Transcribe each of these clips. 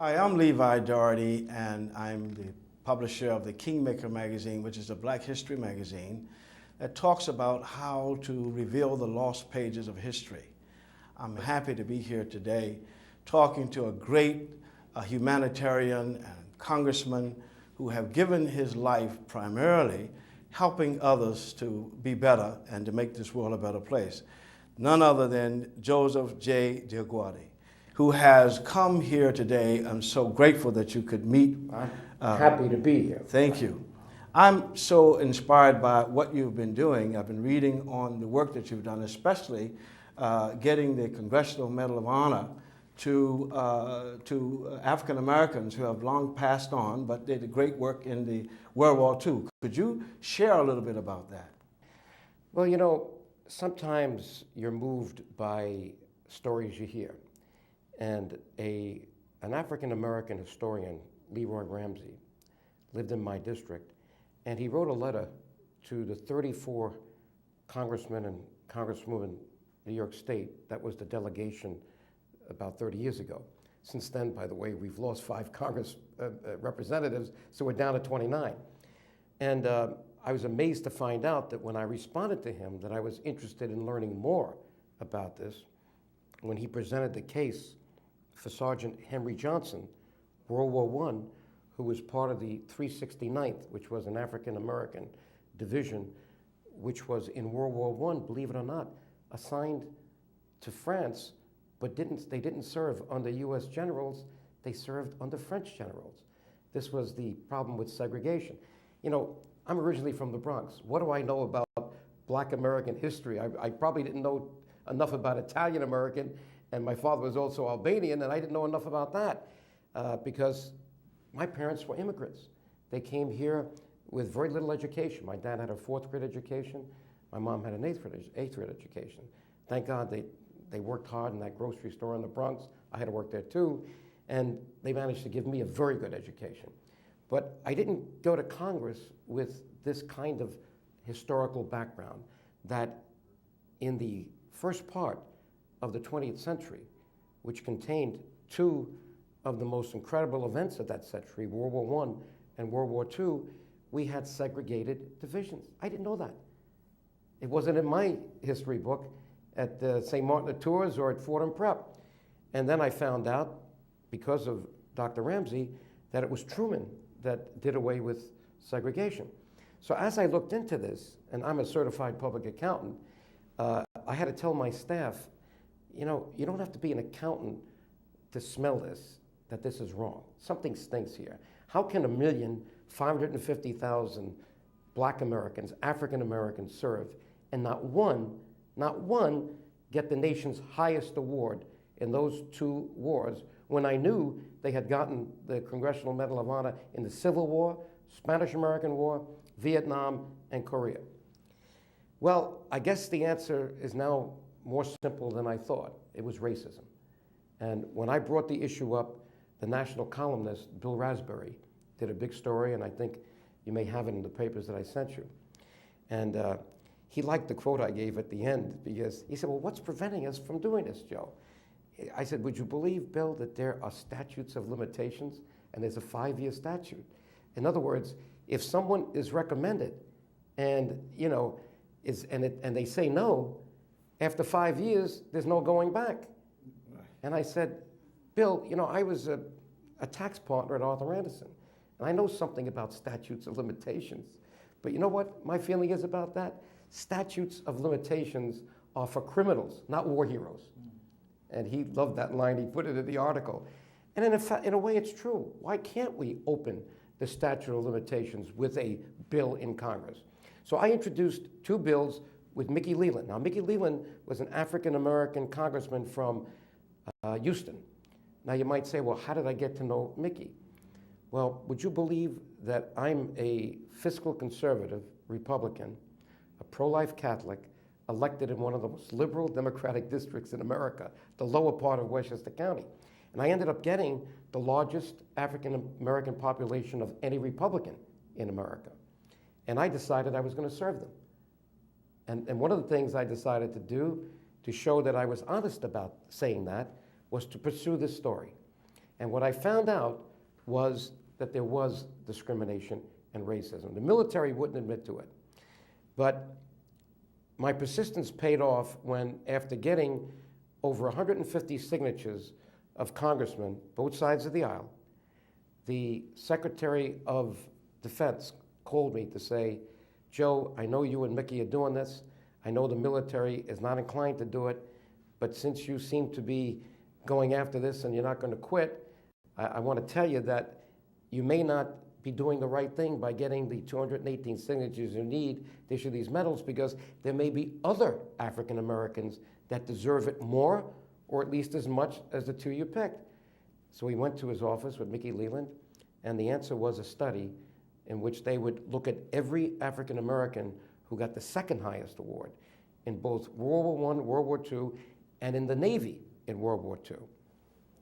Hi, I'm Levi Daughtry, and I'm the publisher of the Kingmaker magazine, which is a Black history magazine that talks about how to reveal the lost pages of history. I'm happy to be here today talking to a great humanitarian and congressman who have given his life primarily helping others to be better and to make this world a better place. None other than Joseph J. DioGuardi, who has come here today. I'm so grateful that you could meet. I'm happy to be here. Thank you. I'm so inspired by what you've been doing. I've been reading on the work that you've done, especially getting the Congressional Medal of Honor to African Americans who have long passed on, but they did great work in the World War II. Could you share a little bit about that? Well, you know, sometimes you're moved by stories you hear. And an African-American historian, Leroy Ramsey, lived in my district, and he wrote a letter to the 34 congressmen and congresswomen in New York State. That was the delegation about 30 years ago. Since then, by the way, we've lost 5 Congress representatives, so we're down to 29. And I was amazed to find out that when I responded to him that I was interested in learning more about this, when he presented the case for Sergeant Henry Johnson, World War I, who was part of the 369th, which was an African-American division, which was in World War I, believe it or not, assigned to France, but they didn't serve under US generals, they served under French generals. This was the problem with segregation. You know, I'm originally from the Bronx. What do I know about Black American history? I probably didn't know enough about Italian American, and my father was also Albanian, and I didn't know enough about that because my parents were immigrants. They came here with very little education. My dad had a 4th grade education. My mom had an 8th grade education. Thank God they worked hard in that grocery store in the Bronx. I had to work there too, and they managed to give me a very good education. But I didn't go to Congress with this kind of historical background that in the first part of the 20th century, which contained 2 of the most incredible events of that century, World War I and World War II, we had segregated divisions. I didn't know that. It wasn't in my history book at St. Martin de Tours or at Fordham Prep. And then I found out, because of Dr. Ramsey, that it was Truman that did away with segregation. So as I looked into this, and I'm a certified public accountant, I had to tell my staff, you know, you don't have to be an accountant to smell this, that this is wrong. Something stinks here. How can 1,550,000 Black Americans, African Americans serve, and not one get the nation's highest award in those 2 wars, when I knew they had gotten the Congressional Medal of Honor in the Civil War, Spanish-American War, Vietnam, and Korea? Well, I guess the answer is now more simple than I thought. It was racism. And when I brought the issue up, the national columnist, Bill Raspberry, did a big story, and I think you may have it in the papers that I sent you. And he liked the quote I gave at the end, because he said, well, what's preventing us from doing this, Joe? I said, would you believe, Bill, that there are statutes of limitations, and there's a 5-year statute? In other words, if someone is recommended and, you know, and they say no, after 5 years, there's no going back. And I said, Bill, you know, I was a tax partner at Arthur Andersen, and I know something about statutes of limitations. But you know what my feeling is about that? Statutes of limitations are for criminals, not war heroes. And he loved that line. He put it in the article. And in a way, it's true. Why can't we open the statute of limitations with a bill in Congress? So I introduced 2 bills with Mickey Leland. Now, Mickey Leland was an African-American congressman from Houston. Now, you might say, well, how did I get to know Mickey? Well, would you believe that I'm a fiscal conservative Republican, a pro-life Catholic, elected in one of the most liberal Democratic districts in America, the lower part of Westchester County. And I ended up getting the largest African-American population of any Republican in America. And I decided I was going to serve them. And one of the things I decided to do to show that I was honest about saying that was to pursue this story. And what I found out was that there was discrimination and racism. The military wouldn't admit to it. But my persistence paid off when, after getting over 150 signatures of congressmen, both sides of the aisle, the Secretary of Defense called me to say, Joe, I know you and Mickey are doing this. I know the military is not inclined to do it, but since you seem to be going after this and you're not going to quit, I want to tell you that you may not be doing the right thing by getting the 218 signatures you need to issue these medals, because there may be other African Americans that deserve it more, or at least as much as the two you picked. So we went to his office with Mickey Leland, and the answer was a study in which they would look at every African American who got the second highest award in both World War I, World War II, and in the Navy in World War II.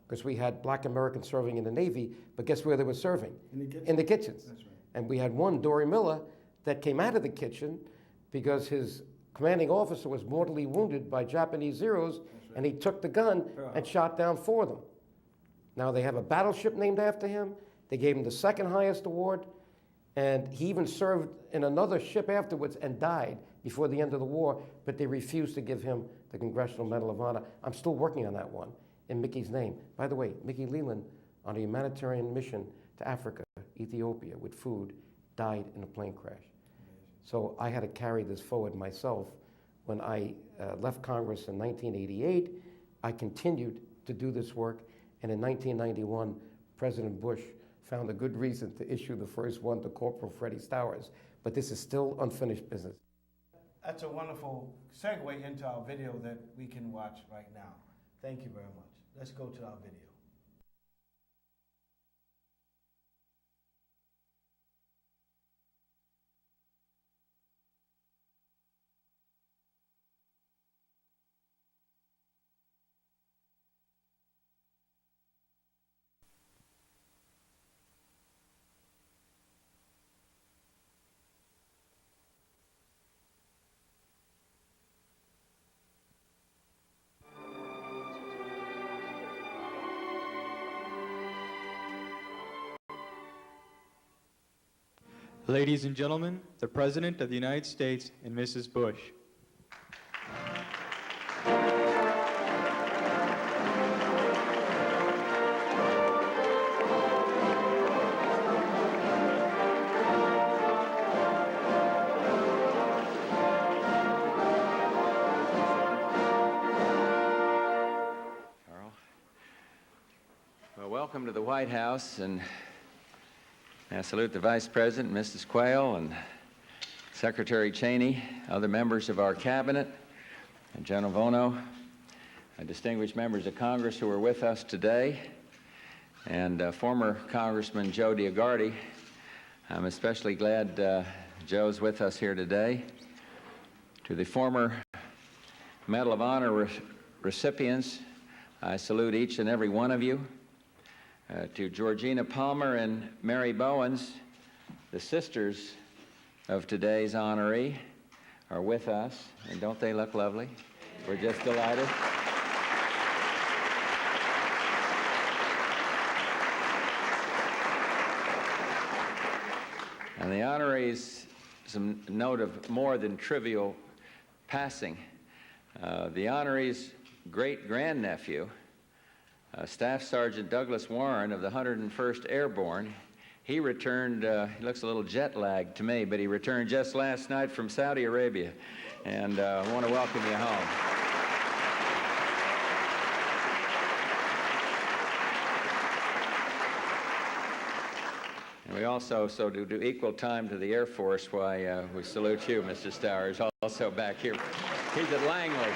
Because we had black Americans serving in the Navy, but guess where they were serving? In the kitchen? In the kitchens. That's right. And we had one, Dory Miller, that came out of the kitchen because his commanding officer was mortally wounded by Japanese Zeros, right. and he took the gun and shot down 4 of them. Now they have a battleship named after him. They gave him the second highest award, and he even served in another ship afterwards and died before the end of the war, but they refused to give him the Congressional Medal of Honor. I'm still working on that one in Mickey's name. By the way, Mickey Leland, on a humanitarian mission to Africa, Ethiopia, with food, died in a plane crash. So I had to carry this forward myself. When I left Congress in 1988, I continued to do this work, and in 1991, President Bush found a good reason to issue the first one to Corporal Freddie Stowers, but this is still unfinished business. That's a wonderful segue into our video that we can watch right now. Thank you very much. Let's go to our video. Ladies and gentlemen, the President of the United States and Mrs. Bush. Well, welcome to the White House, and I salute the Vice President, Mrs. Quayle, and Secretary Cheney, other members of our cabinet, and General Vono, distinguished members of Congress who are with us today, and former Congressman Joe DioGuardi. I'm especially glad Joe's with us here today. To the former Medal of Honor recipients, I salute each and every one of you. To Georgina Palmer and Mary Bowens, the sisters of today's honoree, are with us, and don't they look lovely? We're just delighted. And the honorees, some note of more than trivial passing. The honoree's great-grandnephew, Staff Sergeant Douglas Warren of the 101st Airborne, he returned, he looks a little jet-lagged to me, but he returned just last night from Saudi Arabia, and I want to welcome you home. And we also, so to do equal time to the Air Force, why we salute you, Mr. Stowers, also back here. He's at Langley.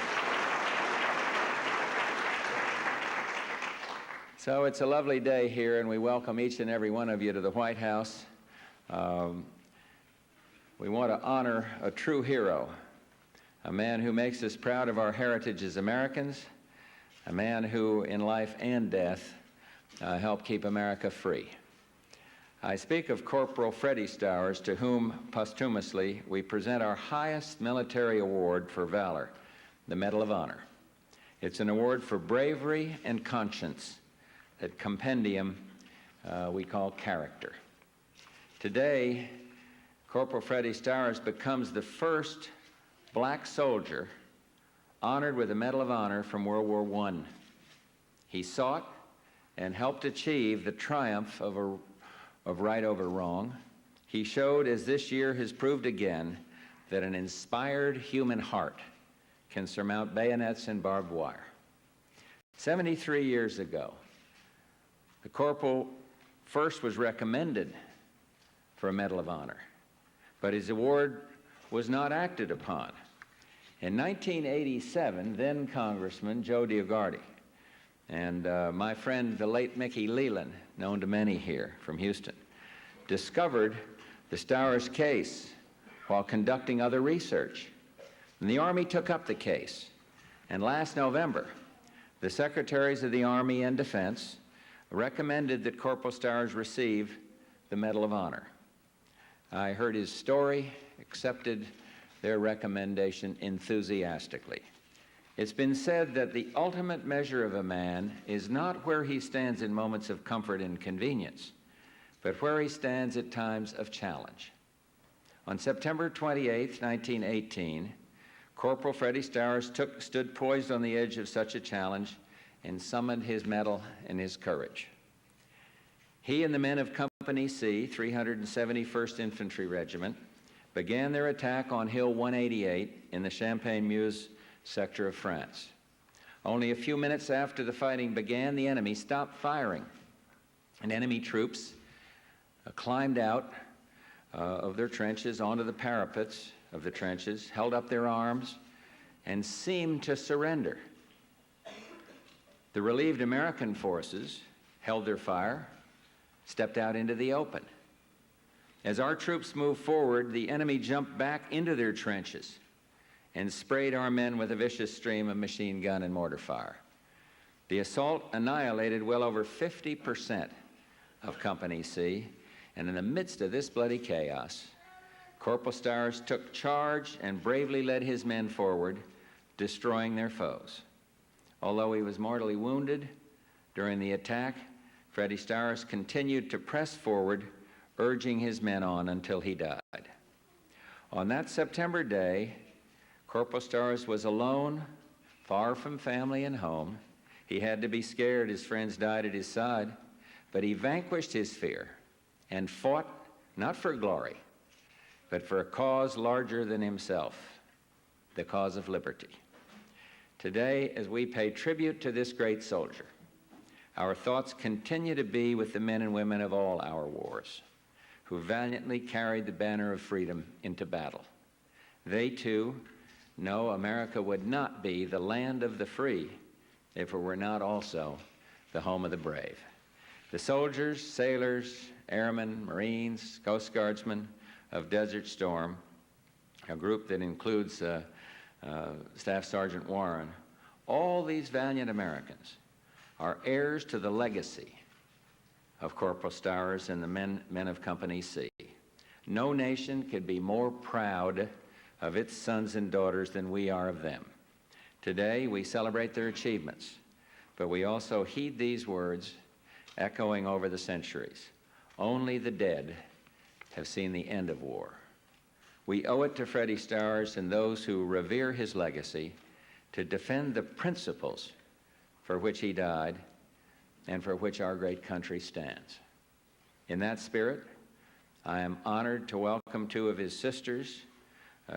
So it's a lovely day here, and we welcome each and every one of you to the White House. We want to honor a true hero, a man who makes us proud of our heritage as Americans, a man who, in life and death, helped keep America free. I speak of Corporal Freddie Stowers, to whom, posthumously, we present our highest military award for valor, the Medal of Honor. It's an award for bravery and conscience, that compendium we call character. Today, Corporal Freddie Stowers becomes the first black soldier honored with the Medal of Honor from World War I. He sought and helped achieve the triumph of right over wrong. He showed, as this year has proved again, that an inspired human heart can surmount bayonets and barbed wire. 73 years ago, the corporal first was recommended for a Medal of Honor, but his award was not acted upon. In 1987, then Congressman Joe DioGuardi and my friend, the late Mickey Leland, known to many here from Houston, discovered the Stowers case while conducting other research. And the Army took up the case. And last November, the Secretaries of the Army and Defense recommended that Corporal Stowers receive the Medal of Honor. I heard his story, accepted their recommendation enthusiastically. It's been said that the ultimate measure of a man is not where he stands in moments of comfort and convenience, but where he stands at times of challenge. On September 28, 1918, Corporal Freddie Stowers stood poised on the edge of such a challenge and summoned his mettle and his courage. He and the men of Company C, 371st Infantry Regiment, began their attack on Hill 188 in the Champagne-Meuse sector of France. Only a few minutes after the fighting began, the enemy stopped firing, and enemy troops climbed out of their trenches onto the parapets of the trenches, held up their arms, and seemed to surrender. The relieved American forces held their fire, stepped out into the open. As our troops moved forward, the enemy jumped back into their trenches and sprayed our men with a vicious stream of machine gun and mortar fire. The assault annihilated well over 50% of Company C, and in the midst of this bloody chaos, Corporal Stowers took charge and bravely led his men forward, destroying their foes. Although he was mortally wounded during the attack, Freddie Stowers continued to press forward, urging his men on until he died. On that September day, Corporal Stowers was alone, far from family and home. He had to be scared his friends died at his side, but he vanquished his fear and fought not for glory, but for a cause larger than himself, the cause of liberty. Today, as we pay tribute to this great soldier, our thoughts continue to be with the men and women of all our wars who valiantly carried the banner of freedom into battle. They, too, know America would not be the land of the free if it were not also the home of the brave. The soldiers, sailors, airmen, Marines, Coast Guardsmen of Desert Storm, a group that includes Staff Sergeant Warren, all these valiant Americans are heirs to the legacy of Corporal Stowers and the men of Company C. No nation could be more proud of its sons and daughters than we are of them. Today, we celebrate their achievements, but we also heed these words echoing over the centuries. Only the dead have seen the end of war. We owe it to Freddie Stowers and those who revere his legacy to defend the principles for which he died and for which our great country stands. In that spirit, I am honored to welcome two of his sisters,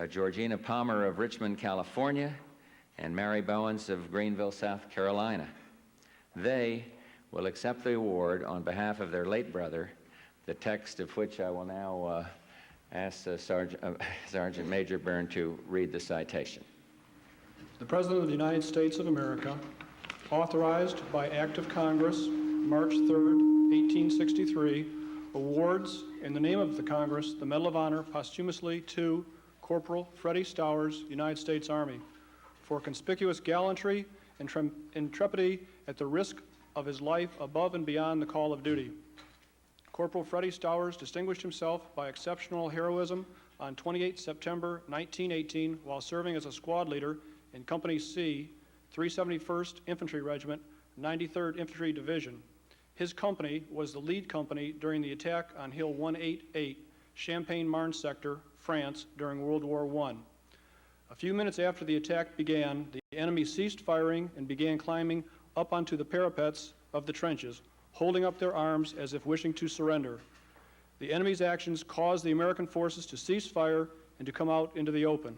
Georgina Palmer of Richmond, California, and Mary Bowens of Greenville, South Carolina. They will accept the award on behalf of their late brother, the text of which I will now ask Sergeant Major Byrne to read the citation. The President of the United States of America, authorized by Act of Congress, March 3rd, 1863, awards, in the name of the Congress, the Medal of Honor posthumously to Corporal Freddie Stowers, United States Army, for conspicuous gallantry and intrepidity at the risk of his life above and beyond the call of duty. Corporal Freddie Stowers distinguished himself by exceptional heroism on 28 September 1918 while serving as a squad leader in Company C, 371st Infantry Regiment, 93rd Infantry Division. His company was the lead company during the attack on Hill 188, Champagne-Marne sector, France, during World War I. A few minutes after the attack began, the enemy ceased firing and began climbing up onto the parapets of the trenches, holding up their arms as if wishing to surrender. The enemy's actions caused the American forces to cease fire and to come out into the open.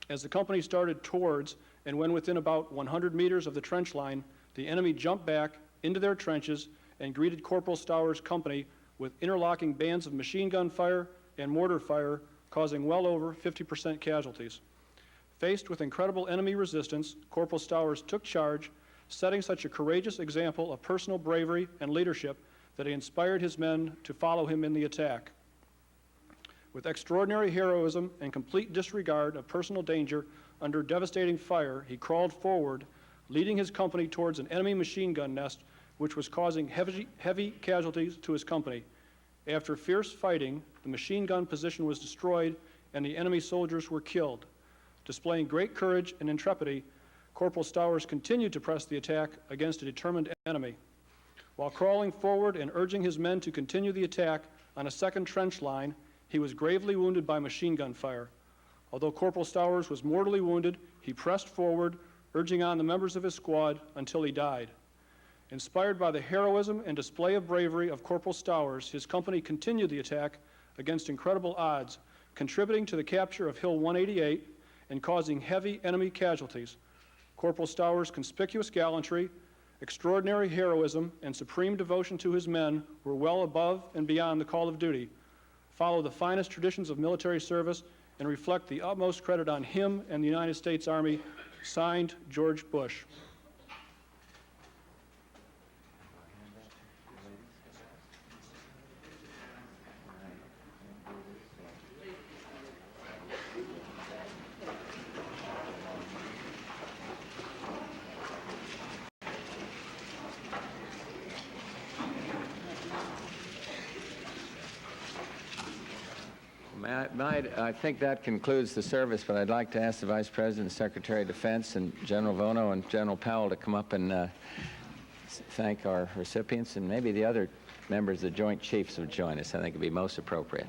As the company started towards and when within about 100 meters of the trench line, the enemy jumped back into their trenches and greeted Corporal Stour's company with interlocking bands of machine gun fire and mortar fire, causing well over 50% casualties. Faced with incredible enemy resistance, Corporal Stours took charge, setting such a courageous example of personal bravery and leadership that he inspired his men to follow him in the attack. With extraordinary heroism and complete disregard of personal danger under devastating fire, he crawled forward, leading his company towards an enemy machine gun nest, which was causing heavy casualties to his company. After fierce fighting, the machine gun position was destroyed and the enemy soldiers were killed. Displaying great courage and intrepidity, Corporal Stours continued to press the attack against a determined enemy. While crawling forward and urging his men to continue the attack on a second trench line, he was gravely wounded by machine gun fire. Although Corporal Stours was mortally wounded, he pressed forward, urging on the members of his squad until he died. Inspired by the heroism and display of bravery of Corporal Stours, his company continued the attack against incredible odds, contributing to the capture of Hill 188 and causing heavy enemy casualties. Corporal Stours' conspicuous gallantry, extraordinary heroism, and supreme devotion to his men were well above and beyond the call of duty, follow the finest traditions of military service, and reflect the utmost credit on him and the United States Army. Signed, George Bush. I think that concludes the service, but I'd like to ask the Vice President, Secretary of Defense, and General Vono and General Powell to come up and thank our recipients, and maybe the other members of the Joint Chiefs would join us. I think it would be most appropriate.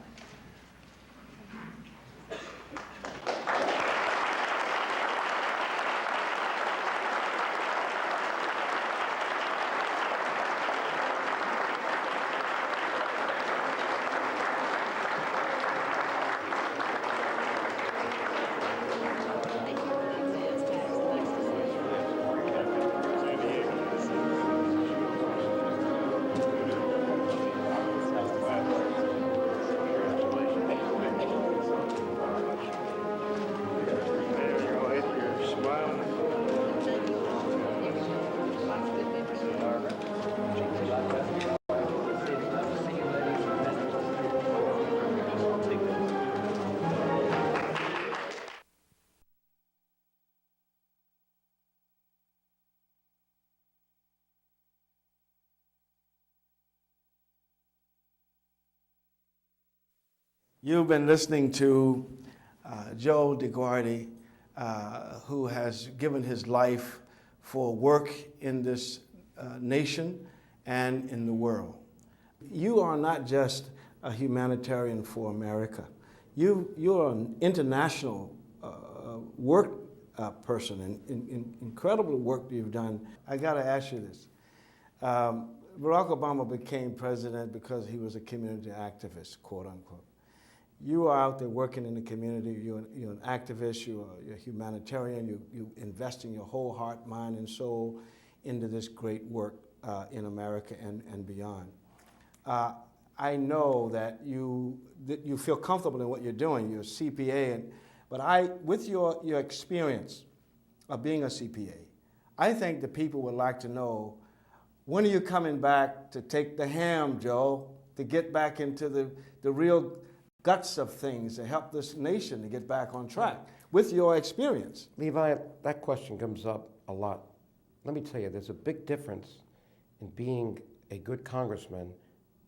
You've been listening to Joe DioGuardi, who has given his life for work in this nation and in the world. You are not just a humanitarian for America. You're an international work person, and incredible work you've done. I got to ask you this. Barack Obama became president because he was a community activist, quote unquote. You are out there working in the community. You're an activist. You're a humanitarian. You invest in your whole heart, mind, and soul into this great work in America and beyond. I know that you feel comfortable in what you're doing. You're a CPA, but with your experience of being a CPA, I think the people would like to know, when are you coming back to take the ham, Joe, to get back into the real guts of things to help this nation to get back on track with your experience? Levi, that question comes up a lot. Let me tell you, there's a big difference in being a good congressman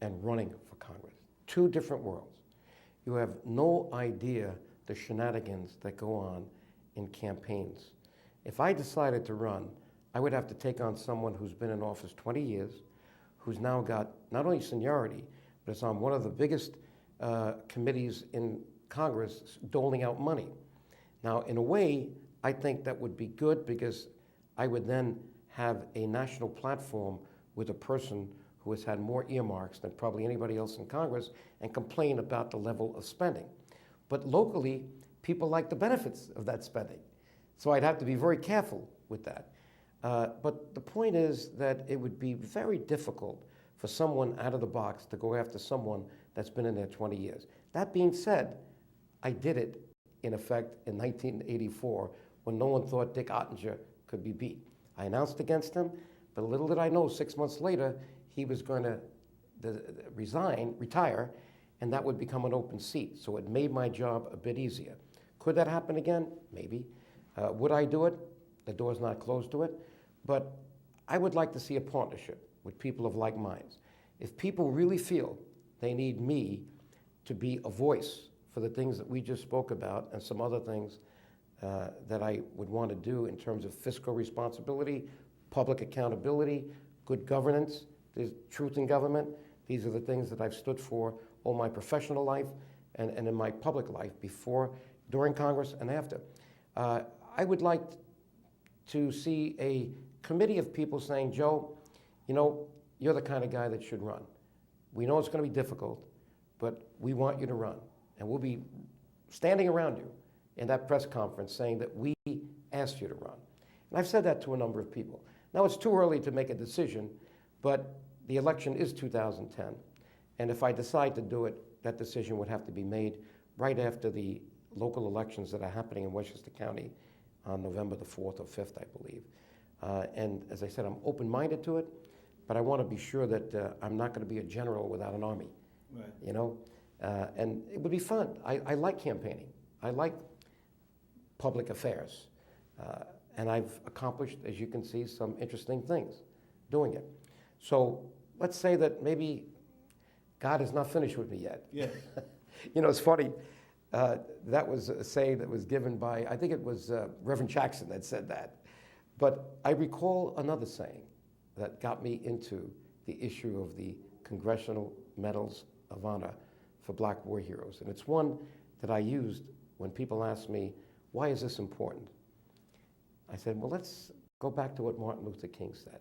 and running for Congress. Two different worlds. You have no idea the shenanigans that go on in campaigns. If I decided to run, I would have to take on someone who's been in office 20 years, who's now got not only seniority, but is on one of the biggest committees in Congress doling out money. Now, in a way, I think that would be good because I would then have a national platform with a person who has had more earmarks than probably anybody else in Congress and complain about the level of spending. But locally, people like the benefits of that spending. So I'd have to be very careful with that. But the point is that it would be very difficult for someone out of the box to go after someone that's been in there 20 years. That being said, I did it, in effect, in 1984 when no one thought Dick Ottinger could be beat. I announced against him, but little did I know, 6 months later, he was going to retire, and that would become an open seat. So it made my job a bit easier. Could that happen again? Maybe. Would I do it? The door's not closed to it. But I would like to see a partnership with people of like minds. If people really feel they need me to be a voice for the things that we just spoke about and some other things that I would want to do in terms of fiscal responsibility, public accountability, good governance, there's truth in government. These are the things that I've stood for all my professional life and in my public life before, during Congress, and after. I would like to see a committee of people saying, Joe, you know, you're the kind of guy that should run. We know it's going to be difficult, but we want you to run. And we'll be standing around you in that press conference saying that we asked you to run. And I've said that to a number of people. Now, it's too early to make a decision, but the election is 2010. And if I decide to do it, that decision would have to be made right after the local elections that are happening in Westchester County on November the 4th or 5th, I believe. And as I said, I'm open-minded to it, but I want to be sure that I'm not going to be a general without an army, right. You know? And it would be fun. I like campaigning. I like public affairs. And I've accomplished, as you can see, some interesting things doing it. So let's say that maybe God is not finished with me yet. Yeah. You know, it's funny. That was a saying that was given by, I think it was Reverend Jackson that said that. But I recall another saying that got me into the issue of the Congressional Medals of Honor for Black war heroes. And it's one that I used when people ask me, why is this important? I said, well, let's go back to what Martin Luther King said.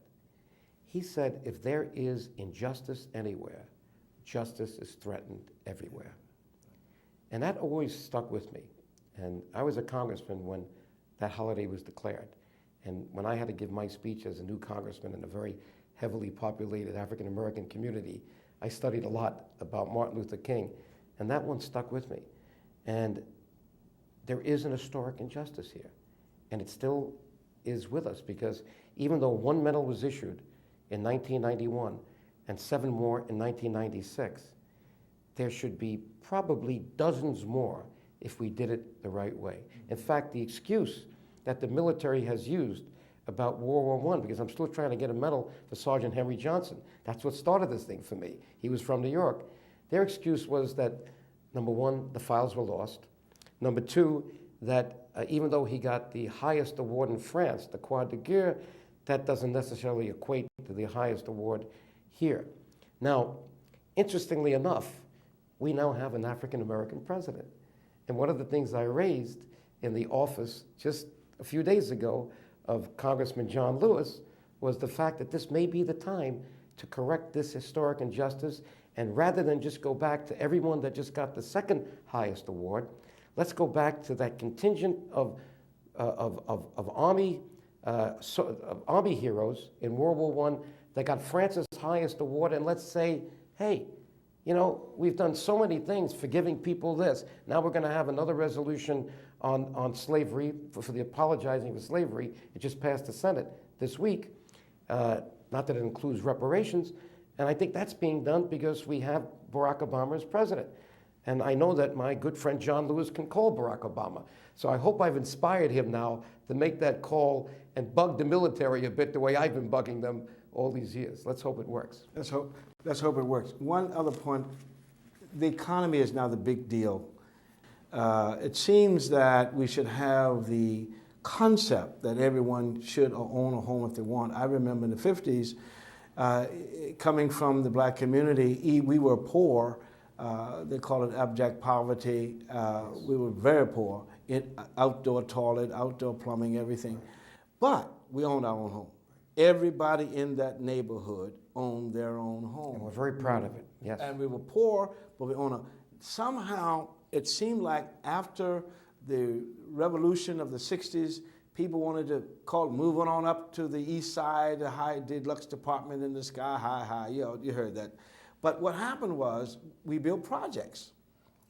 He said, if there is injustice anywhere, justice is threatened everywhere. And that always stuck with me. And I was a congressman when that holiday was declared. And when I had to give my speech as a new congressman in a very heavily populated African-American community, I studied a lot about Martin Luther King, and that one stuck with me. And there is an historic injustice here, and it still is with us, because even though one medal was issued in 1991 and 7 more in 1996, there should be probably dozens more if we did it the right way. In fact, the excuse that the military has used about World War I, because I'm still trying to get a medal for Sergeant Henry Johnson. That's what started this thing for me. He was from New York. Their excuse was that, number one, the files were lost. Number two, that even though he got the highest award in France, the Croix de Guerre, that doesn't necessarily equate to the highest award here. Now, interestingly enough, we now have an African-American president. And one of the things I raised in the office just a few days ago of Congressman John Lewis was the fact that this may be the time to correct this historic injustice, and rather than just go back to everyone that just got the second highest award, let's go back to that contingent of Army heroes in World War I that got France's highest award, and let's say, hey, you know, we've done so many things for giving people this. Now we're going to have another resolution on slavery, for the apologizing for slavery. It just passed the Senate this week. Not that it includes reparations. And I think that's being done because we have Barack Obama as president. And I know that my good friend John Lewis can call Barack Obama. So I hope I've inspired him now to make that call and bug the military a bit the way I've been bugging them all these years. Let's hope it works. Let's hope it works. One other point, the economy is now the big deal. It seems that we should have the concept that everyone should own a home if they want. I remember in the 50s, Coming from the black community, we were poor. They call it abject poverty. We were very poor. Outdoor toilet, outdoor plumbing, everything. But we owned our own home. Everybody in that neighborhood owned their own home. And we're very proud of it, yes. And we were poor, but we owned a... Somehow, it seemed like after the revolution of the 60s, people wanted to move on up to the east side, the high deluxe apartment in the sky, high, you heard that. But what happened was we built projects,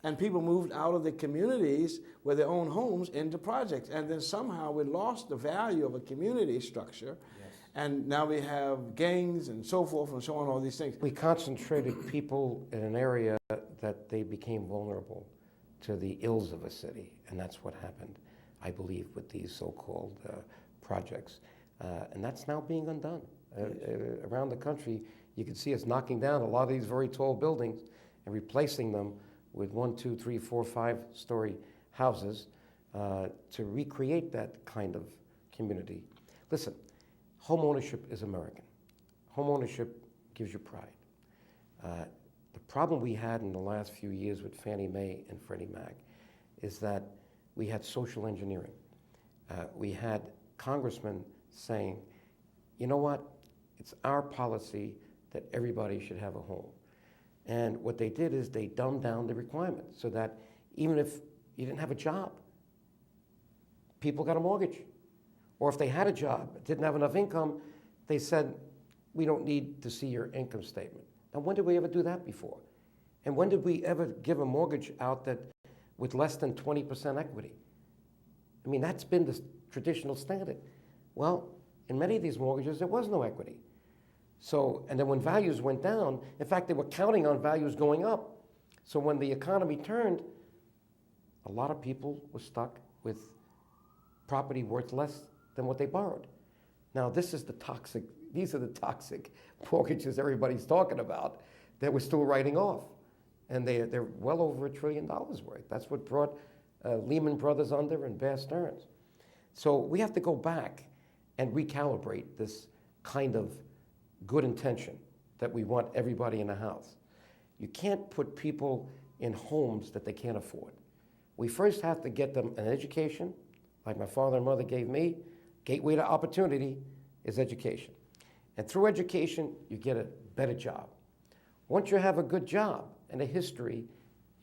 and people moved out of the communities where they own homes into projects. And then somehow we lost the value of a community structure. Yes. And now we have gangs and so forth and so on, all these things. We concentrated people in an area that they became vulnerable to the ills of a city, and that's what happened, I believe, with these so-called projects. And that's now being undone. Around the country, you can see us knocking down a lot of these very tall buildings and replacing them with 1, 2, 3, 4, 5-story houses to recreate that kind of community. Listen, home ownership is American. Home ownership gives you pride. The problem we had in the last few years with Fannie Mae and Freddie Mac is that we had social engineering. We had congressmen saying, you know what, it's our policy that everybody should have a home. And what they did is they dumbed down the requirements so that even if you didn't have a job, people got a mortgage. Or if they had a job, didn't have enough income, they said, we don't need to see your income statement. Now, when did we ever do that before? And when did we ever give a mortgage out that with less than 20% equity? I mean, that's been the traditional standard. Well, in many of these mortgages, there was no equity. So, and then when values went down, in fact, they were counting on values going up. So when the economy turned, a lot of people were stuck with property worth less than what they borrowed. Now, these are the toxic mortgages everybody's talking about that we're still writing off. And they're well over $1 trillion worth. That's what brought Lehman Brothers under and Bear Stearns. So we have to go back and recalibrate this kind of good intention that we want everybody in a house. You can't put people in homes that they can't afford. We first have to get them an education, like my father and mother gave me. Gateway to opportunity is education. And through education, you get a better job. Once you have a good job and a history,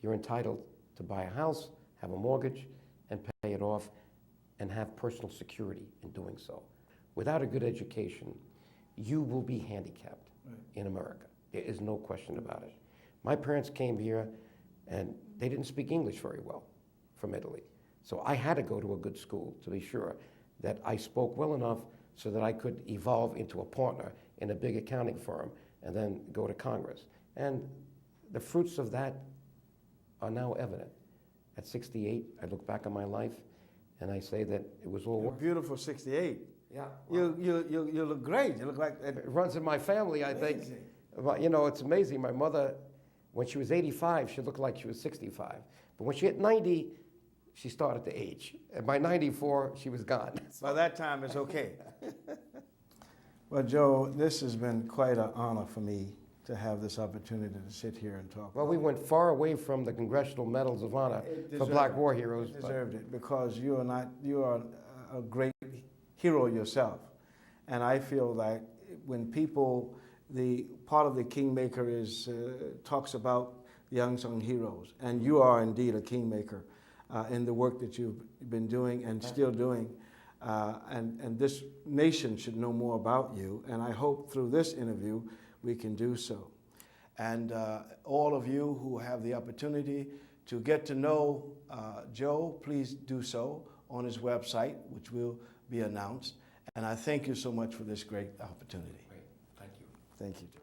you're entitled to buy a house, have a mortgage, and pay it off, and have personal security in doing so. Without a good education, you will be handicapped in America. There is no question about it. My parents came here, and they didn't speak English very well from Italy. So I had to go to a good school to be sure that I spoke well enough so that I could evolve into a partner in a big accounting firm and then go to Congress. And the fruits of that are now evident. At 68, I look back on my life and I say that it was all worth it. Beautiful 68. Yeah. You look great. You look like... It runs in my family, I think. Amazing. But, you know, it's amazing. My mother, when she was 85, she looked like she was 65. But when she hit 90, she started to age. And by 94, she was gone. By that time, it's okay. Well, Joe, this has been quite an honor for me to have this opportunity to sit here and talk. Well, we went far away from the Congressional Medals of Honor for Black War Heroes. You deserved it because you are a great hero yourself. And I feel that when people, the part of the Kingmaker is, talks about the unsung heroes, and you are indeed a Kingmaker in the work that you've been doing and still doing. And this nation should know more about you, and I hope through this interview we can do so. And all of you who have the opportunity to get to know Joe, please do so on his website, which will be announced. And I thank you so much for this great opportunity. Great. Thank you. Thank you, Joe.